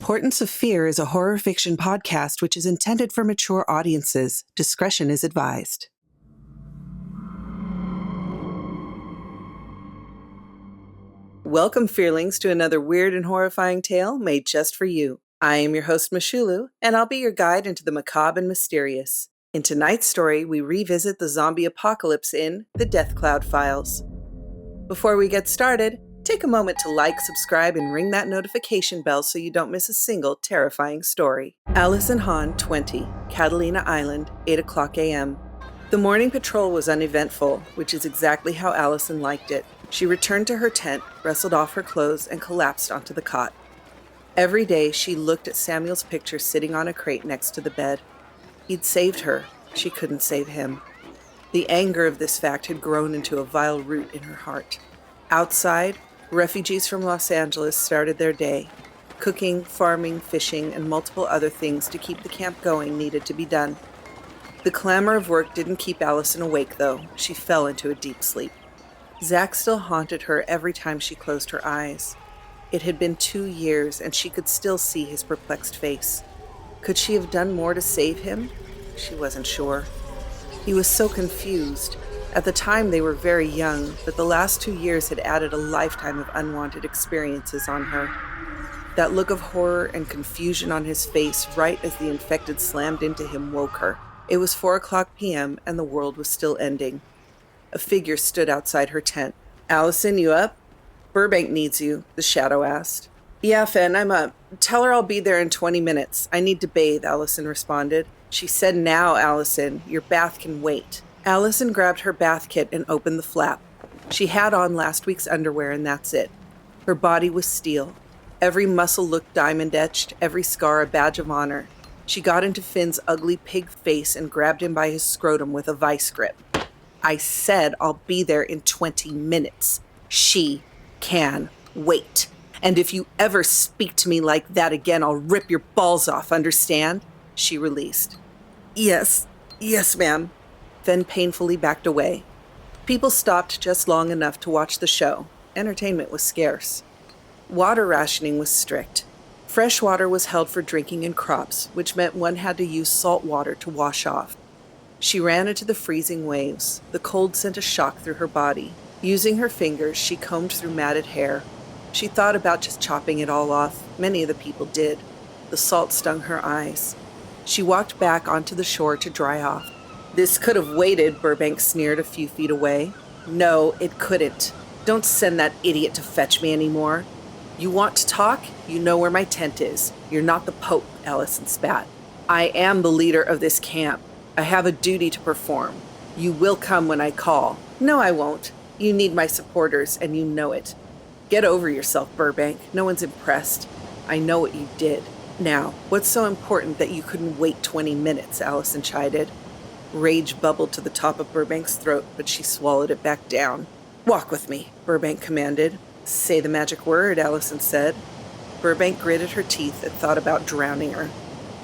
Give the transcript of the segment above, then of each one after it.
Portents of Fear is a horror fiction podcast which is intended for mature audiences. Discretion is advised. Welcome, Fearlings, to another weird and horrifying tale made just for you. I am your host, Michulhu, and I'll be your guide into the macabre and mysterious. In tonight's story, we revisit the zombie apocalypse in The Death Cloud Files. Before we get started, take a moment to like, subscribe, and ring that notification bell so you don't miss a single terrifying story. Allison Hahn, 20, Catalina Island, 8 o'clock a.m. The morning patrol was uneventful, which is exactly how Allison liked it. She returned to her tent, wrestled off her clothes, and collapsed onto the cot. Every day, she looked at Samuel's picture sitting on a crate next to the bed. He'd saved her. She couldn't save him. The anger of this fact had grown into a vile root in her heart. Outside, refugees from Los Angeles started their day. Cooking, farming, fishing, and multiple other things to keep the camp going needed to be done. The clamor of work didn't keep Allison awake, though. She fell into a deep sleep. Zach still haunted her every time she closed her eyes. It had been 2 years, and she could still see his perplexed face. Could she have done more to save him? She wasn't sure. He was so confused. At the time, they were very young, but the last 2 years had added a lifetime of unwanted experiences on her. That look of horror and confusion on his face right as the infected slammed into him woke her. It was 4 o'clock p.m., and the world was still ending. A figure stood outside her tent. "Allison, you up?" "Burbank needs you," the shadow asked. "Yeah, Fen, I'm up. Tell her I'll be there in 20 minutes. I need to bathe," Allison responded. "She said now, Allison. Your bath can wait." Allison grabbed her bath kit and opened the flap. She had on last week's underwear, and that's it. Her body was steel. Every muscle looked diamond-etched, every scar a badge of honor. She got into Finn's ugly pig face and grabbed him by his scrotum with a vice grip. "I said I'll be there in 20 minutes. She can wait. And if you ever speak to me like that again, I'll rip your balls off, understand?" She released. Yes, ma'am." Finn painfully backed away. People stopped just long enough to watch the show. Entertainment was scarce. Water rationing was strict. Fresh water was held for drinking and crops, which meant one had to use salt water to wash off. She ran into the freezing waves. The cold sent a shock through her body. Using her fingers, she combed through matted hair. She thought about just chopping it all off. Many of the people did. The salt stung her eyes. She walked back onto the shore to dry off. "This could have waited," Burbank sneered a few feet away. "No, it couldn't. Don't send that idiot to fetch me anymore. You want to talk? You know where my tent is. You're not the Pope," Allison spat. "I am the leader of this camp. I have a duty to perform. You will come when I call." "No, I won't. You need my supporters, and you know it." "Get over yourself, Burbank. No one's impressed. I know what you did. Now, what's so important that you couldn't wait 20 minutes, Allison chided. Rage bubbled to the top of Burbank's throat, but she swallowed it back down. "Walk with me," Burbank commanded. "Say the magic word," Allison said. Burbank gritted her teeth and thought about drowning her.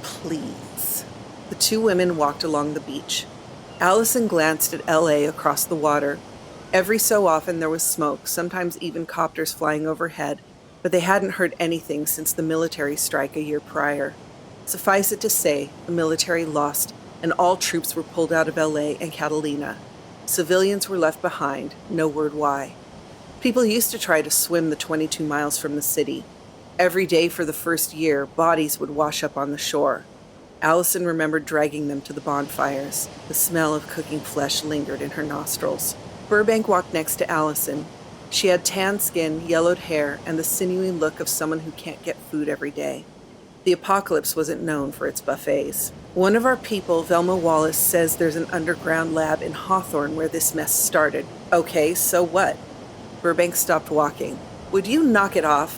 "Please." The two women walked along the beach. Allison glanced at L.A. across the water. Every so often there was smoke, sometimes even copters flying overhead, but they hadn't heard anything since the military strike a year prior. Suffice it to say, the military lost, and all troops were pulled out of L.A. and Catalina. Civilians were left behind, no word why. People used to try to swim the 22 miles from the city. Every day for the first year, bodies would wash up on the shore. Allison remembered dragging them to the bonfires. The smell of cooking flesh lingered in her nostrils. Burbank walked next to Allison. She had tan skin, yellowed hair, and the sinewy look of someone who can't get food every day. The apocalypse wasn't known for its buffets. "One of our people, Velma Wallace, says there's an underground lab in Hawthorne where this mess started." "Okay, so what?" Burbank stopped walking. "Would you knock it off?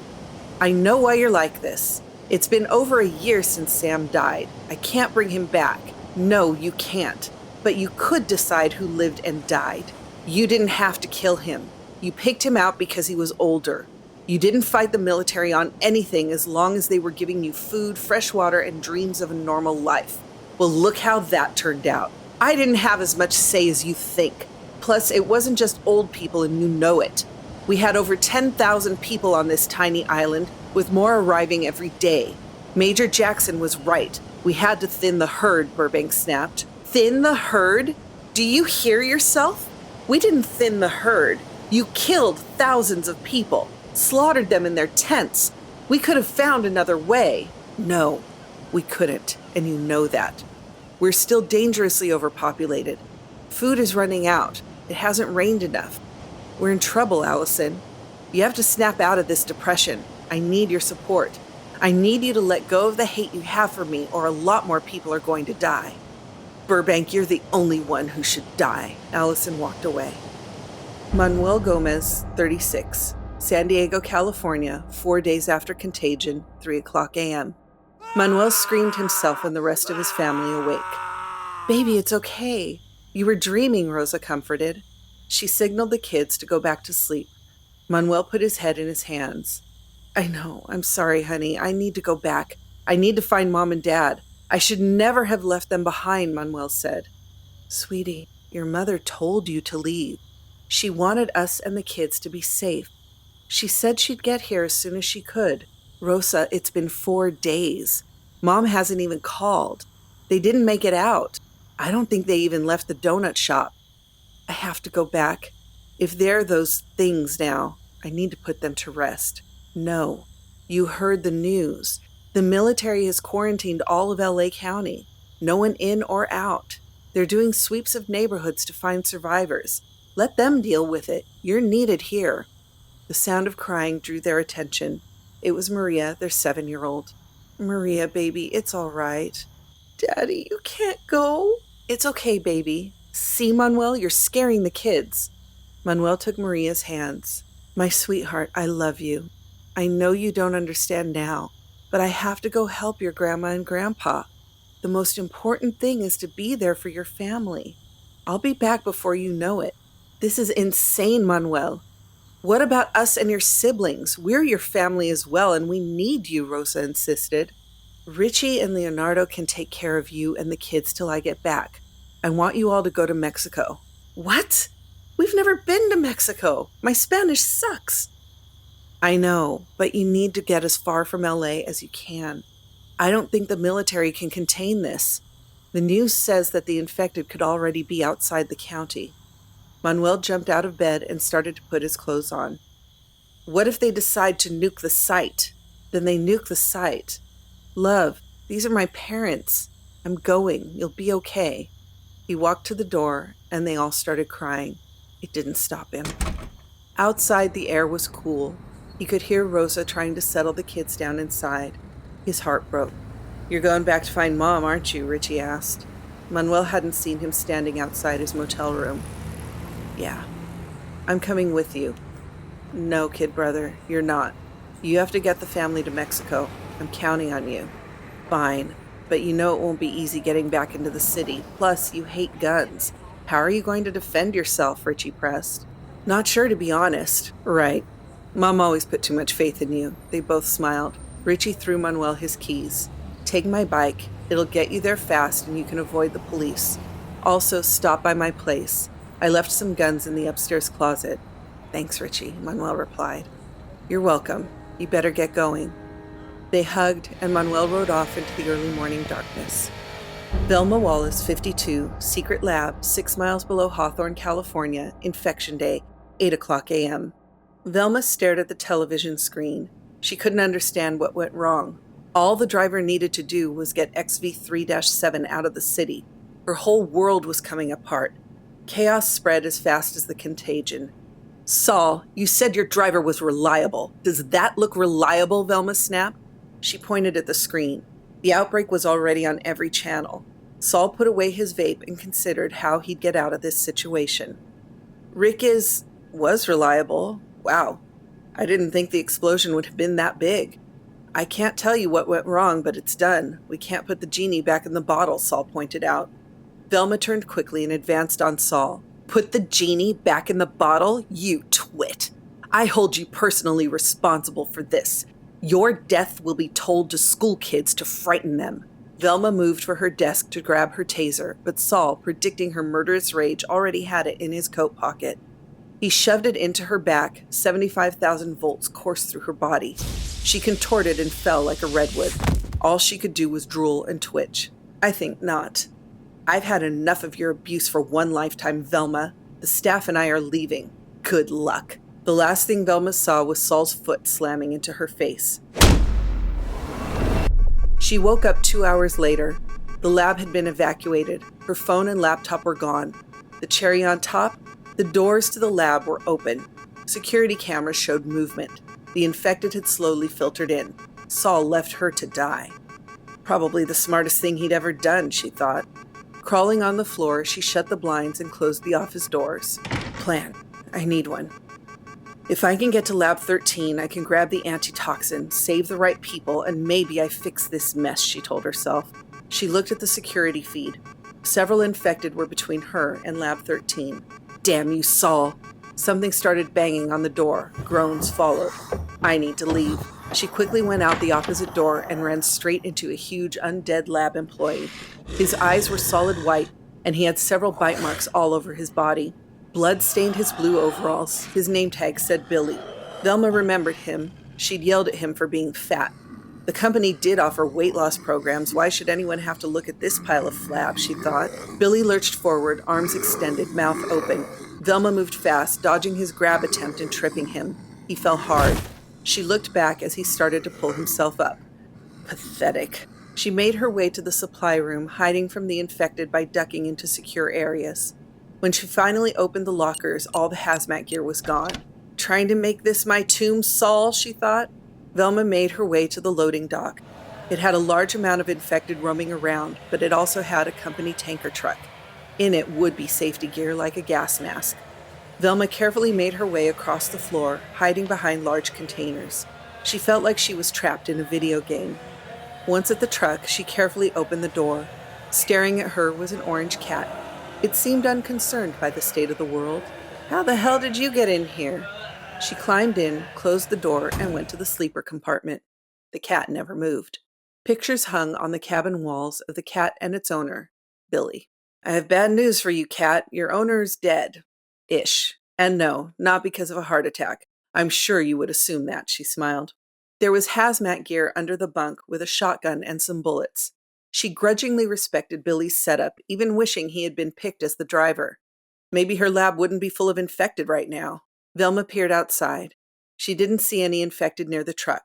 I know why you're like this. It's been over a year since Sam died. I can't bring him back. No, you can't. But you could decide who lived and died. You didn't have to kill him. You picked him out because he was older. You didn't fight the military on anything as long as they were giving you food, fresh water, and dreams of a normal life. Well, look how that turned out. I didn't have as much say as you think. Plus, it wasn't just old people, and you know it. We had over 10,000 people on this tiny island, with more arriving every day. Major Jackson was right. We had to thin the herd, Burbank snapped. Thin the herd? Do you hear yourself? We didn't thin the herd. You killed thousands of people, slaughtered them in their tents. We could have found another way. No, we couldn't, and you know that. We're still dangerously overpopulated. Food is running out. It hasn't rained enough. We're in trouble, Allison. You have to snap out of this depression. I need your support. I need you to let go of the hate you have for me, or a lot more people are going to die. Burbank, you're the only one who should die. Allison walked away. Manuel Gomez, 36, San Diego, California, 4 days after contagion, 3:00 a.m. Manuel screamed himself and the rest of his family awake. Baby, it's okay. You were dreaming, Rosa comforted. She signaled the kids to go back to sleep. Manuel put his head in his hands. I know. I'm sorry, honey. I need to go back. I need to find Mom and Dad. I should never have left them behind, Manuel said. Sweetie, your mother told you to leave. She wanted us and the kids to be safe. She said she'd get here as soon as she could. Rosa, it's been 4 days. Mom hasn't even called. They didn't make it out. I don't think they even left the donut shop. I have to go back. If they're those things now, I need to put them to rest. No, you heard the news. The military has quarantined all of LA County. No one in or out. They're doing sweeps of neighborhoods to find survivors. Let them deal with it. You're needed here. The sound of crying drew their attention. It was Maria, their 7-year-old. Maria, baby, it's all right. Daddy, you can't go. It's okay, baby. See, Manuel, you're scaring the kids. Manuel took Maria's hands. My sweetheart, I love you. I know you don't understand now, but I have to go help your grandma and grandpa. The most important thing is to be there for your family. I'll be back before you know it. This is insane, Manuel. What about us and your siblings? We're your family as well, and we need you, Rosa insisted. Richie and Leonardo can take care of you and the kids till I get back. I want you all to go to Mexico. What? We've never been to Mexico. My Spanish sucks. I know, but you need to get as far from LA as you can. I don't think the military can contain this. The news says that the infected could already be outside the county. Manuel jumped out of bed and started to put his clothes on. What if they decide to nuke the site? Then they nuke the site. Love, these are my parents. I'm going. You'll be okay. He walked to the door, and they all started crying. It didn't stop him. Outside, the air was cool. He could hear Rosa trying to settle the kids down inside. His heart broke. You're going back to find Mom, aren't you? Richie asked. Manuel hadn't seen him standing outside his motel room. Yeah. I'm coming with you. No, kid brother, you're not. You have to get the family to Mexico. I'm counting on you. Fine, but you know it won't be easy getting back into the city. Plus, you hate guns. How are you going to defend yourself? Richie pressed. Not sure, to be honest. Right. Mom always put too much faith in you. They both smiled. Richie threw Manuel his keys. Take my bike. It'll get you there fast and you can avoid the police. Also, stop by my place. I left some guns in the upstairs closet. Thanks, Richie, Manuel replied. You're welcome. You better get going. They hugged, and Manuel rode off into the early morning darkness. Velma Wallace, 52, Secret Lab, 6 miles below Hawthorne, California, Infection Day, 8:00 a.m. Velma stared at the television screen. She couldn't understand what went wrong. All the driver needed to do was get XV3-7 out of the city. Her whole world was coming apart. Chaos spread as fast as the contagion. Saul, you said your driver was reliable. Does that look reliable? Velma snapped. She pointed at the screen. The outbreak was already on every channel. Saul put away his vape and considered how he'd get out of this situation. Rick was reliable. Wow. I didn't think the explosion would have been that big. I can't tell you what went wrong, but it's done. We can't put the genie back in the bottle, Saul pointed out. Velma turned quickly and advanced on Saul. Put the genie back in the bottle? You twit. I hold you personally responsible for this. Your death will be told to school kids to frighten them. Velma moved for her desk to grab her taser, but Saul, predicting her murderous rage, already had it in his coat pocket. He shoved it into her back. 75,000 volts coursed through her body. She contorted and fell like a redwood. All she could do was drool and twitch. I think not. I've had enough of your abuse for one lifetime, Velma. The staff and I are leaving. Good luck. The last thing Velma saw was Saul's foot slamming into her face. She woke up 2 hours later. The lab had been evacuated. Her phone and laptop were gone. The cherry on top? The doors to the lab were open. Security cameras showed movement. The infected had slowly filtered in. Saul left her to die. Probably the smartest thing he'd ever done, she thought. Crawling on the floor, she shut the blinds and closed the office doors. Plan. I need one. If I can get to Lab 13, I can grab the antitoxin, save the right people, and maybe I fix this mess, she told herself. She looked at the security feed. Several infected were between her and Lab 13. Damn you, Saul. Something started banging on the door. Groans followed. I need to leave. She quickly went out the opposite door and ran straight into a huge undead lab employee. His eyes were solid white, and he had several bite marks all over his body. Blood stained his blue overalls. His name tag said Billy. Velma remembered him. She'd yelled at him for being fat. The company did offer weight loss programs. Why should anyone have to look at this pile of flab, she thought. Billy lurched forward, arms extended, mouth open. Velma moved fast, dodging his grab attempt and tripping him. He fell hard. She looked back as he started to pull himself up. Pathetic. She made her way to the supply room, hiding from the infected by ducking into secure areas. When she finally opened the lockers, all the hazmat gear was gone. Trying to make this my tomb, Saul, she thought. Velma made her way to the loading dock. It had a large amount of infected roaming around, but it also had a company tanker truck. In it would be safety gear like a gas mask. Velma carefully made her way across the floor, hiding behind large containers. She felt like she was trapped in a video game. Once at the truck, she carefully opened the door. Staring at her was an orange cat. It seemed unconcerned by the state of the world. How the hell did you get in here? She climbed in, closed the door, and went to the sleeper compartment. The cat never moved. Pictures hung on the cabin walls of the cat and its owner, Billy. I have bad news for you, cat. Your owner's dead. Ish. And no, not because of a heart attack. I'm sure you would assume that, she smiled. There was hazmat gear under the bunk with a shotgun and some bullets. She grudgingly respected Billy's setup, even wishing he had been picked as the driver. Maybe her lab wouldn't be full of infected right now. Velma peered outside. She didn't see any infected near the truck.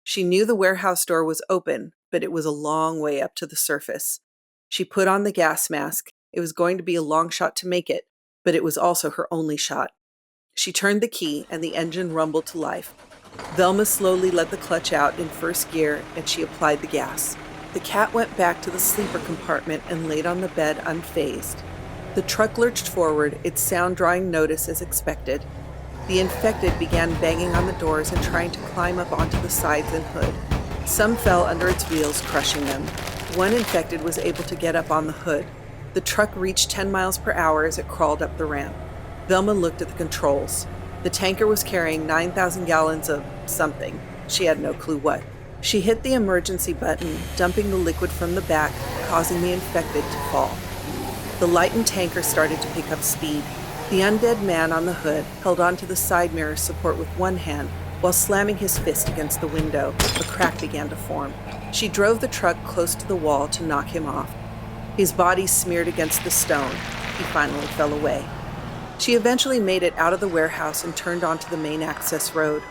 She knew the warehouse door was open, but it was a long way up to the surface. She put on the gas mask. It was going to be a long shot to make it, but it was also her only shot. She turned the key and the engine rumbled to life. Velma slowly let the clutch out in first gear and she applied the gas. The cat went back to the sleeper compartment and laid on the bed unfazed. The truck lurched forward, its sound drawing notice as expected. The infected began banging on the doors and trying to climb up onto the sides and hood. Some fell under its wheels, crushing them. One infected was able to get up on the hood. The truck reached 10 miles per hour as it crawled up the ramp. Velma looked at the controls. The tanker was carrying 9,000 gallons of something. She had no clue what. She hit the emergency button, dumping the liquid from the back, causing the infected to fall. The lightened tanker started to pick up speed. The undead man on the hood held onto the side mirror support with one hand while slamming his fist against the window. A crack began to form. She drove the truck close to the wall to knock him off. His body smeared against the stone. He finally fell away. She eventually made it out of the warehouse and turned onto the main access road.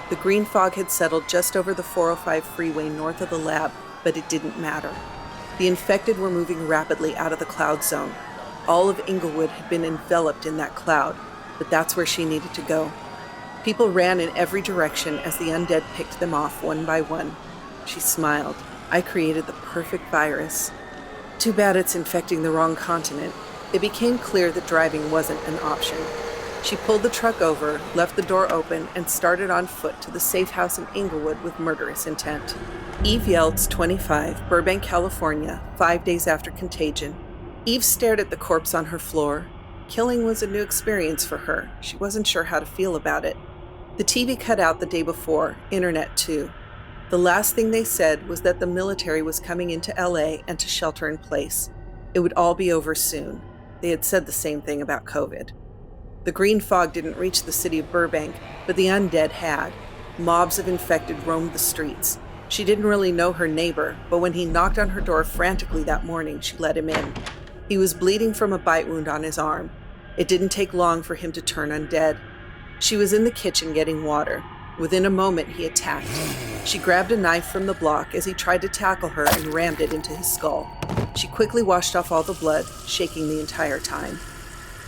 The green fog had settled just over the 405 freeway north of the lab, but it didn't matter. The infected were moving rapidly out of the cloud zone. All of Inglewood had been enveloped in that cloud, but that's where she needed to go. People ran in every direction as the undead picked them off one by one. She smiled. I created the perfect virus. Too bad it's infecting the wrong continent. It became clear that driving wasn't an option. She pulled the truck over, left the door open, and started on foot to the safe house in Inglewood with murderous intent. Eve Yelds, 25, Burbank, California, 5 days after contagion. Eve stared at the corpse on her floor. Killing was a new experience for her. She wasn't sure how to feel about it. The TV cut out the day before, internet too. The last thing they said was that the military was coming into LA and to shelter in place. It would all be over soon. They had said the same thing about COVID. The green fog didn't reach the city of Burbank, but the undead had. Mobs of infected roamed the streets. She didn't really know her neighbor, but when he knocked on her door frantically that morning, she let him in. He was bleeding from a bite wound on his arm. It didn't take long for him to turn undead. She was in the kitchen getting water. Within a moment, he attacked. She grabbed a knife from the block as he tried to tackle her and rammed it into his skull. She quickly washed off all the blood, shaking the entire time.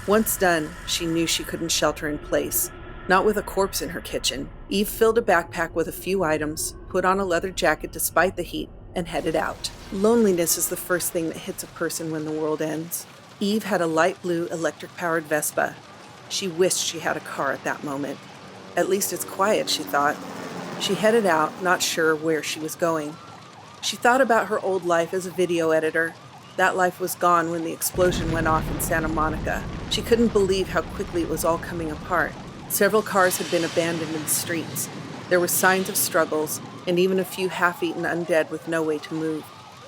Once done, she knew she couldn't shelter in place. Not with a corpse in her kitchen. Eve filled a backpack with a few items, put on a leather jacket despite the heat, and headed out. Loneliness is the first thing that hits a person when the world ends. Eve had a light blue electric-powered Vespa. She wished she had a car at that moment. At least it's quiet, she thought. She headed out, not sure where she was going. She thought about her old life as a video editor. That life was gone when the explosion went off in Santa Monica. She couldn't believe how quickly it was all coming apart. Several cars had been abandoned in the streets. There were signs of struggles, and even a few half-eaten undead with no way to move.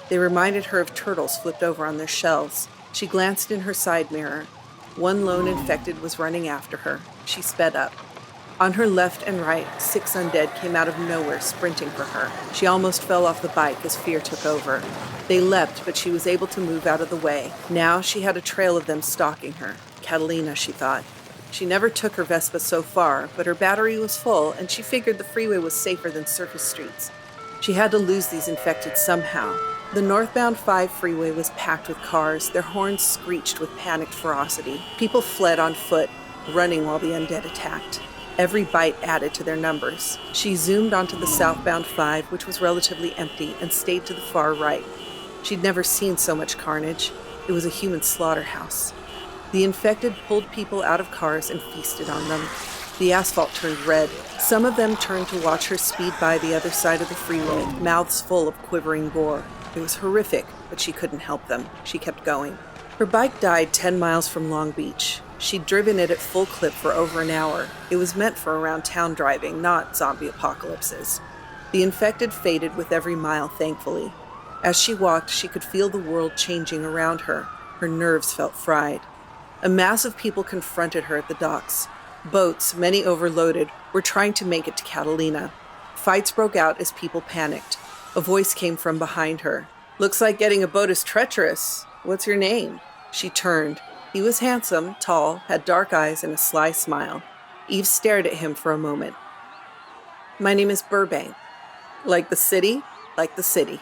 They reminded her of turtles flipped over on their shells. She glanced in her side mirror. One lone infected was running after her. She sped up. On her left and right, 6 undead came out of nowhere, sprinting for her. She almost fell off the bike as fear took over. They leapt, but she was able to move out of the way. Now she had a trail of them stalking her. Catalina, she thought. She never took her Vespa so far, but her battery was full, and she figured the freeway was safer than surface streets. She had to lose these infected somehow. The northbound 5 freeway was packed with cars. Their horns screeched with panicked ferocity. People fled on foot, running while the undead attacked. Every bite added to their numbers. She zoomed onto the southbound 5, which was relatively empty, and stayed to the far right. She'd never seen so much carnage. It was a human slaughterhouse. The infected pulled people out of cars and feasted on them. The asphalt turned red. Some of them turned to watch her speed by the other side of the freeway, mouths full of quivering gore. It was horrific, but she couldn't help them. She kept going. Her bike died 10 miles from Long Beach. She'd driven it at full clip for over an hour. It was meant for around town driving, not zombie apocalypses. The infected faded with every mile, thankfully. As she walked, she could feel the world changing around her. Her nerves felt fried. A mass of people confronted her at the docks. Boats, many overloaded, were trying to make it to Catalina. Fights broke out as people panicked. A voice came from behind her. "Looks like getting a boat is treacherous. What's your name?" She turned. He was handsome, tall, had dark eyes and a sly smile. Eve stared at him for a moment. "My name is Burbank." "Like the city?" "Like the city."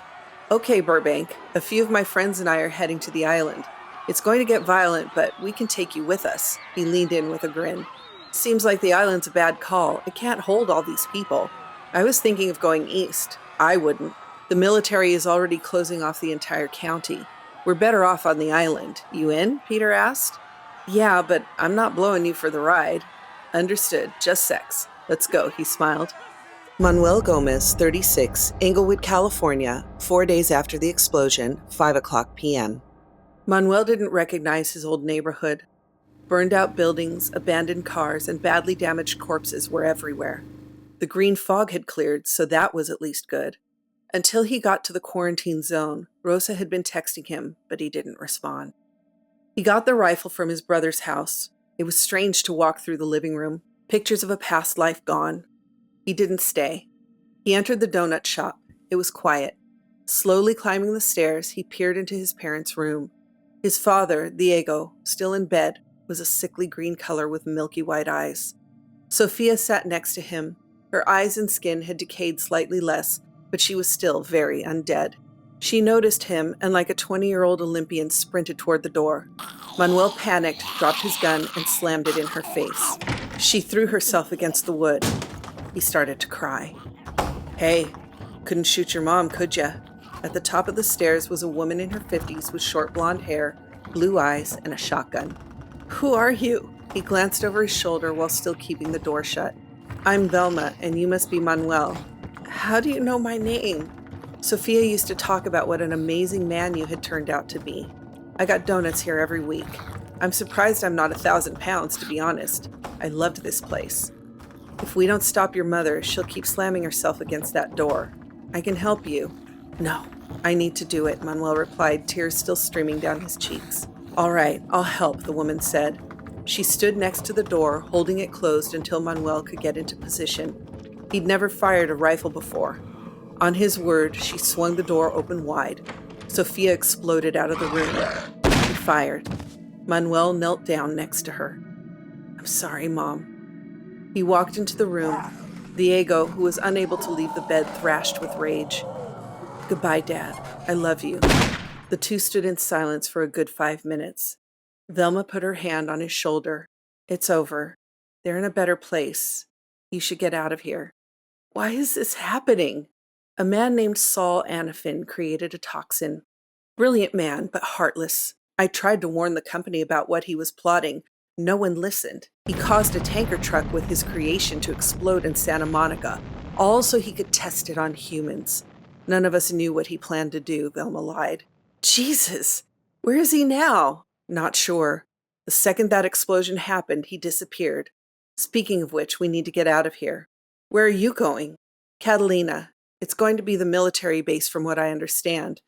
"Okay, Burbank. A few of my friends and I are heading to the island. It's going to get violent, but we can take you with us." He leaned in with a grin. "Seems like the island's a bad call. It can't hold all these people. I was thinking of going east." "I wouldn't. The military is already closing off the entire county. We're better off on the island. You in?" Peter asked. "Yeah, but I'm not blowing you for the ride." "Understood. Just sex. Let's go," he smiled. Manuel Gomez, 36, Inglewood, California, 4 days after the explosion, 5:00 p.m. Manuel didn't recognize his old neighborhood. Burned-out buildings, abandoned cars, and badly damaged corpses were everywhere. The green fog had cleared, so that was at least good. Until he got to the quarantine zone, Rosa had been texting him, but he didn't respond. He got the rifle from his brother's house. It was strange to walk through the living room, pictures of a past life gone. He didn't stay. He entered the donut shop. It was quiet. Slowly climbing the stairs, he peered into his parents' room. His father, Diego, still in bed, was a sickly green color with milky white eyes. Sophia sat next to him. Her eyes and skin had decayed slightly less, but she was still very undead. She noticed him and, like a 20-year-old Olympian, sprinted toward the door. Manuel panicked, dropped his gun, and slammed it in her face. She threw herself against the wood. He started to cry. "Hey, couldn't shoot your mom, could ya?" At the top of the stairs was a woman in her 50s with short blonde hair, blue eyes, and a shotgun. "Who are you?" He glanced over his shoulder while still keeping the door shut. "I'm Velma, and you must be Manuel." "How do you know my name?" "Sophia used to talk about what an amazing man you had turned out to be. I got donuts here every week. I'm surprised I'm not 1,000 pounds, to be honest. I loved this place. If we don't stop your mother, she'll keep slamming herself against that door. I can help you." "No, I need to do it," Manuel replied, tears still streaming down his cheeks. "All right, I'll help," the woman said. She stood next to the door, holding it closed until Manuel could get into position. He'd never fired a rifle before. On his word, she swung the door open wide. Sophia exploded out of the room. He fired. Manuel knelt down next to her. I'm sorry, Mom. He walked into the room. Diego, who was unable to leave the bed, thrashed with rage. Goodbye, Dad. I love you. The two stood in silence for a good 5 minutes. Velma put her hand on his shoulder. It's over. They're in a better place. You should get out of here. Why is this happening? A man named Saul Anafin created a toxin. Brilliant man, but heartless. I tried to warn the company about what he was plotting. No one listened. He caused a tanker truck with his creation to explode in Santa Monica, all so he could test it on humans. None of us knew what he planned to do, Velma lied. Jesus! Where is he now? Not sure. The second that explosion happened, he disappeared. Speaking of which, we need to get out of here. Where are you going? Catalina. It's going to be the military base from what I understand.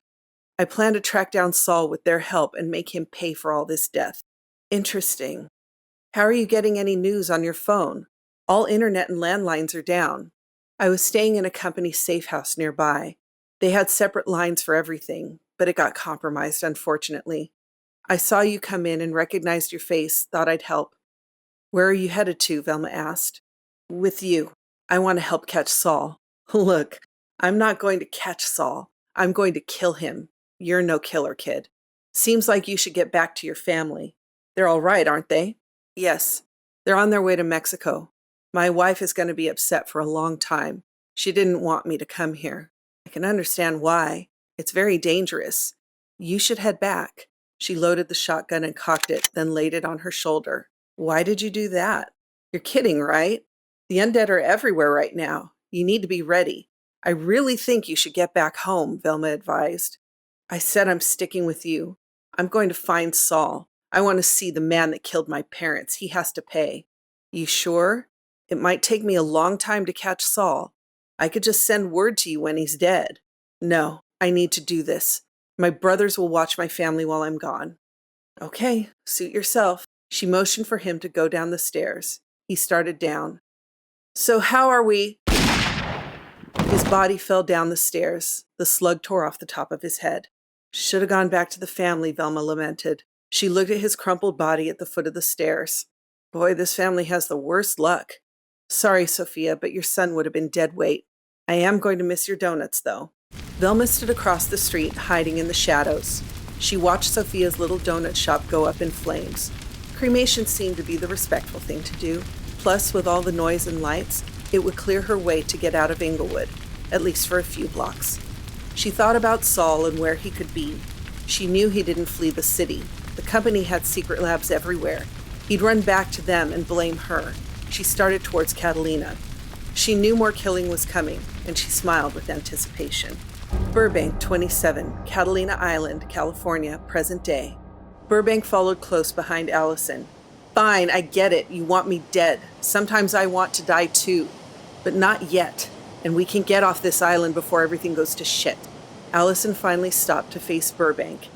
I plan to track down Saul with their help and make him pay for all this death. Interesting. How are you getting any news on your phone? All internet and landlines are down. I was staying in a company safe house nearby. They had separate lines for everything, but it got compromised, unfortunately. I saw you come in and recognized your face, thought I'd help. Where are you headed to? Velma asked. With you. I want to help catch Saul. Look, I'm not going to catch Saul. I'm going to kill him. You're no killer, kid. Seems like you should get back to your family. They're all right, aren't they? Yes. They're on their way to Mexico. My wife is going to be upset for a long time. She didn't want me to come here. I can understand why. It's very dangerous. You should head back. She loaded the shotgun and cocked it, then laid it on her shoulder. Why did you do that? You're kidding, right? The undead are everywhere right now. You need to be ready. I really think you should get back home, Velma advised. I said I'm sticking with you. I'm going to find Saul. I want to see the man that killed my parents. He has to pay. You sure? It might take me a long time to catch Saul. I could just send word to you when he's dead. No, I need to do this. My brothers will watch my family while I'm gone. Okay, suit yourself. She motioned for him to go down the stairs. He started down. So how are we? His body fell down the stairs. The slug tore off the top of his head. Should have gone back to the family, Velma lamented. She looked at his crumpled body at the foot of the stairs. Boy, this family has the worst luck. Sorry, Sophia, but your son would have been dead weight. I am going to miss your donuts, though. Velma stood across the street, hiding in the shadows. She watched Sophia's little donut shop go up in flames. Cremation seemed to be the respectful thing to do. Plus, with all the noise and lights, it would clear her way to get out of Inglewood, at least for a few blocks. She thought about Saul and where he could be. She knew he didn't flee the city. The company had secret labs everywhere. He'd run back to them and blame her. She started towards Catalina. She knew more killing was coming, and she smiled with anticipation. Burbank, 27, Catalina Island, California, present day. Burbank followed close behind Allison. Fine, I get it. You want me dead. Sometimes I want to die too. But not yet. And we can get off this island before everything goes to shit. Allison finally stopped to face Burbank.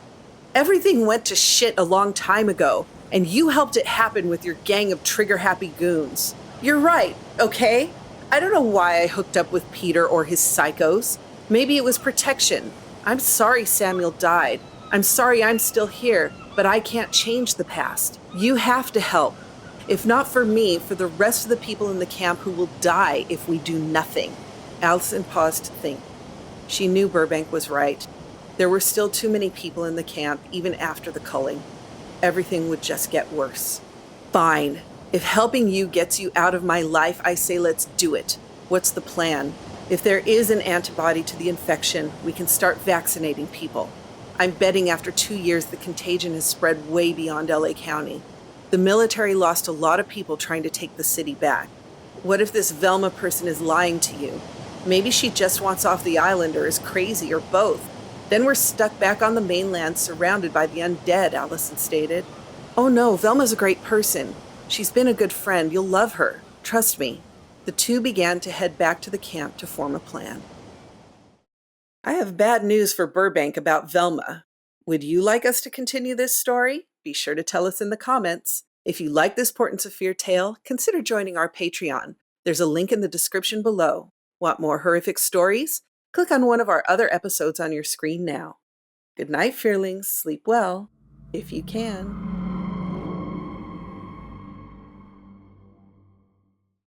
Everything went to shit a long time ago, and you helped it happen with your gang of trigger-happy goons. You're right, okay? I don't know why I hooked up with Peter or his psychos. Maybe it was protection. I'm sorry Samuel died. I'm sorry I'm still here, but I can't change the past. You have to help. If not for me, for the rest of the people in the camp who will die if we do nothing. Allison paused to think. She knew Burbank was right. There were still too many people in the camp, even after the culling. Everything would just get worse. Fine. If helping you gets you out of my life, I say let's do it. What's the plan? If there is an antibody to the infection, we can start vaccinating people. I'm betting after 2 years the contagion has spread way beyond LA County. The military lost a lot of people trying to take the city back. What if this Velma person is lying to you? Maybe she just wants off the island or is crazy or both. Then we're stuck back on the mainland surrounded by the undead, Allison stated. Oh no, Velma's a great person. She's been a good friend. You'll love her. Trust me. The two began to head back to the camp to form a plan. I have bad news for Burbank about Velma. Would you like us to continue this story? Be sure to tell us in the comments. If you like this Portents of Fear tale, consider joining our Patreon. There's a link in the description below. Want more horrific stories? Click on one of our other episodes on your screen now. Good night, Fearlings. Sleep well, if you can.